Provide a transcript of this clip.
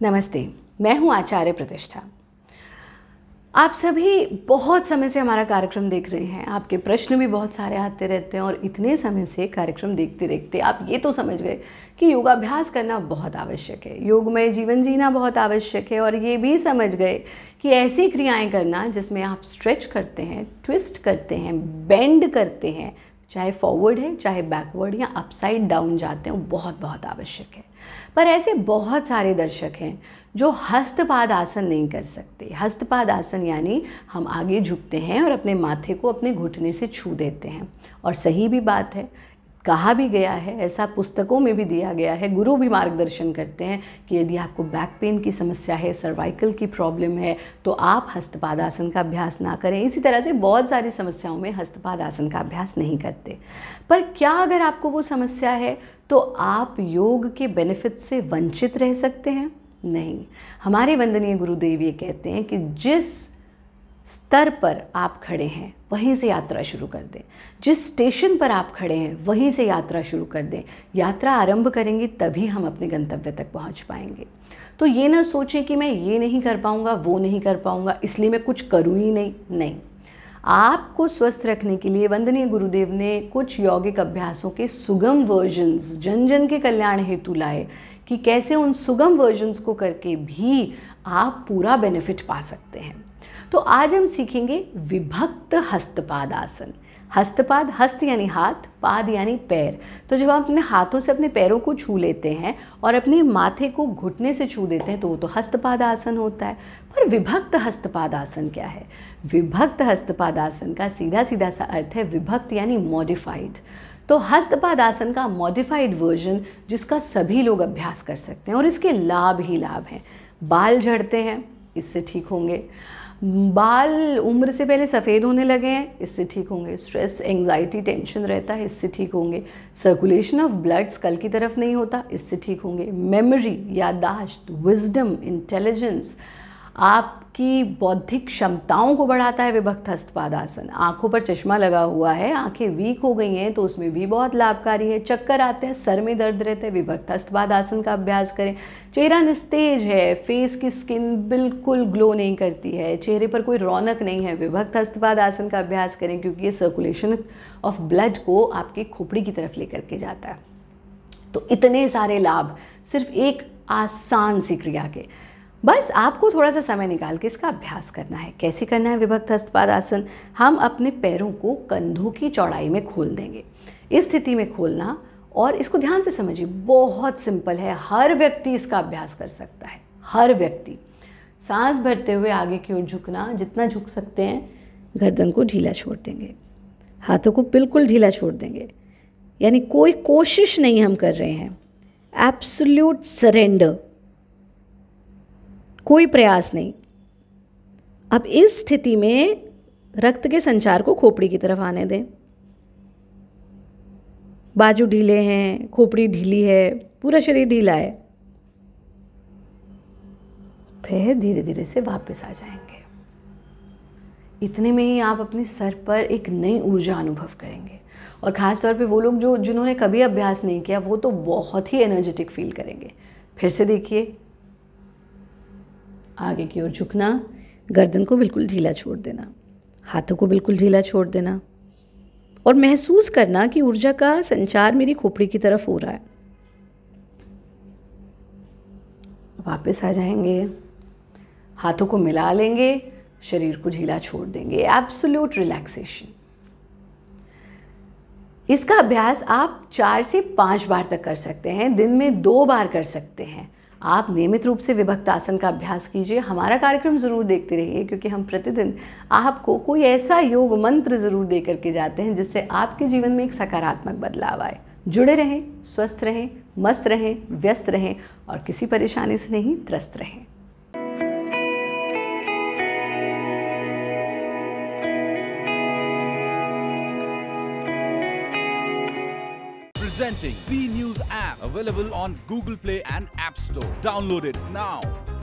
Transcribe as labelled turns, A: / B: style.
A: नमस्ते, मैं हूँ आचार्य प्रतिष्ठा। आप सभी बहुत समय से हमारा कार्यक्रम देख रहे हैं, आपके प्रश्न भी बहुत सारे आते रहते हैं और इतने समय से कार्यक्रम देखते देखते आप ये तो समझ गए कि योगाभ्यास करना बहुत आवश्यक है, योगमय जीवन जीना बहुत आवश्यक है और ये भी समझ गए कि ऐसी क्रियाएं करना जिसमें आप स्ट्रेच करते हैं, ट्विस्ट करते हैं, बेंड करते हैं, चाहे फॉरवर्ड है चाहे बैकवर्ड या अपसाइड डाउन जाते हैं, वो बहुत बहुत आवश्यक है। पर ऐसे बहुत सारे दर्शक हैं जो हस्तपाद आसन नहीं कर सकते। हस्तपाद आसन यानी हम आगे झुकते हैं और अपने माथे को अपने घुटने से छू देते हैं, और सही भी बात है, कहा भी गया है, ऐसा पुस्तकों में भी दिया गया है, गुरु भी मार्गदर्शन करते हैं कि यदि आपको बैक पेन की समस्या है, सर्वाइकल की प्रॉब्लम है, तो आप हस्तपाद आसन का अभ्यास ना करें। इसी तरह से बहुत सारी समस्याओं में हस्तपाद आसन का अभ्यास नहीं करते। पर क्या अगर आपको वो समस्या है तो आप योग के बेनिफिट से वंचित रह सकते हैं? नहीं। हमारे वंदनीय गुरुदेव ये कहते हैं कि जिस स्तर पर आप खड़े हैं वहीं से यात्रा शुरू कर दें, जिस स्टेशन पर आप खड़े हैं वहीं से यात्रा शुरू कर दें। यात्रा आरंभ करेंगे तभी हम अपने गंतव्य तक पहुंच पाएंगे। तो ये ना सोचें कि मैं ये नहीं कर पाऊंगा, वो नहीं कर पाऊंगा, इसलिए मैं कुछ करूँ ही नहीं। आपको स्वस्थ रखने के लिए वंदनीय गुरुदेव ने कुछ यौगिक अभ्यासों के सुगम वर्जन्स जन जन के कल्याण हेतु लाए कि कैसे उन सुगम वर्जन्स को करके भी आप पूरा बेनिफिट पा सकते हैं। तो आज हम सीखेंगे विभक्त हस्तपाद आसन। हस्तपाद, हस्त यानी हाथ, पाद यानी पैर। तो जब आप अपने हाथों से अपने पैरों को छू लेते हैं और अपने माथे को घुटने से छू देते हैं तो वो तो हस्तपाद आसन होता है। पर विभक्त हस्तपाद आसन क्या है? विभक्त हस्तपाद आसन का सीधा सीधा सा अर्थ है विभक्त यानी मॉडिफाइड। तो हस्तपाद आसन का मॉडिफाइड वर्जन जिसका सभी लोग अभ्यास कर सकते हैं और इसके लाभ ही लाभ हैं। बाल झड़ते हैं, इससे ठीक होंगे। बाल उम्र से पहले सफ़ेद होने लगे हैं, इससे ठीक होंगे। स्ट्रेस, एंग्जाइटी, टेंशन रहता है, इससे ठीक होंगे। सर्कुलेशन ऑफ ब्लड स्कल की तरफ नहीं होता, इससे ठीक होंगे। मेमोरी, याददाश्त, विजडम, इंटेलिजेंस, आपकी बौद्धिक क्षमताओं को बढ़ाता है विभक्त हस्तपाद आसन। आँखों पर चश्मा लगा हुआ है, आँखें वीक हो गई हैं तो उसमें भी बहुत लाभकारी है। चक्कर आते हैं, सर में दर्द रहता है, विभक्त हस्तपाद आसन का अभ्यास करें। चेहरा निस्तेज है, फेस की स्किन बिल्कुल ग्लो नहीं करती है, चेहरे पर कोई रौनक नहीं है, विभक्त हस्तपाद आसन का अभ्यास करें क्योंकि ये सर्कुलेशन ऑफ ब्लड को आपकी खोपड़ी की तरफ लेकर के जाता है। तो इतने सारे लाभ सिर्फ एक आसान सी क्रिया के। बस आपको थोड़ा सा समय निकाल के इसका अभ्यास करना है। कैसे करना है विभक्त हस्तपाद आसन? हम अपने पैरों को कंधों की चौड़ाई में खोल देंगे। इस स्थिति में खोलना, और इसको ध्यान से समझिए, बहुत सिंपल है, हर व्यक्ति इसका अभ्यास कर सकता है, हर व्यक्ति। सांस भरते हुए आगे की ओर झुकना, जितना झुक सकते हैं। गर्दन को ढीला छोड़ देंगे, हाथों को बिल्कुल ढीला छोड़ देंगे, यानी कोई कोशिश नहीं हम कर रहे हैं। एब्सोल्यूट सरेंडर, कोई प्रयास नहीं। अब इस स्थिति में रक्त के संचार को खोपड़ी की तरफ आने दें। बाजू ढीले हैं, खोपड़ी ढीली है, पूरा शरीर ढीला है। फिर धीरे धीरे से वापस आ जाएंगे। इतने में ही आप अपने सर पर एक नई ऊर्जा अनुभव करेंगे, और ख़ास तौर पे वो लोग जिन्होंने कभी अभ्यास नहीं किया वो तो बहुत ही एनर्जेटिक फील करेंगे। फिर से देखिए, आगे की ओर झुकना, गर्दन को बिल्कुल ढीला छोड़ देना, हाथों को बिल्कुल ढीला छोड़ देना, और महसूस करना कि ऊर्जा का संचार मेरी खोपड़ी की तरफ हो रहा है। वापस आ जाएंगे, हाथों को मिला लेंगे, शरीर को ढीला छोड़ देंगे। Absolute relaxation. इसका अभ्यास आप 4 से 5 बार तक कर सकते हैं, दिन में 2 बार कर सकते हैं। आप नियमित रूप से विभक्त आसन का अभ्यास कीजिए। हमारा कार्यक्रम ज़रूर देखते रहिए क्योंकि हम प्रतिदिन आपको कोई ऐसा योग मंत्र ज़रूर दे करके जाते हैं जिससे आपके जीवन में एक सकारात्मक बदलाव आए। जुड़े रहें, स्वस्थ रहें, मस्त रहें, व्यस्त रहें और किसी परेशानी से नहीं त्रस्त रहें।
B: Presenting B News app, available on Google Play and App Store. Download it now.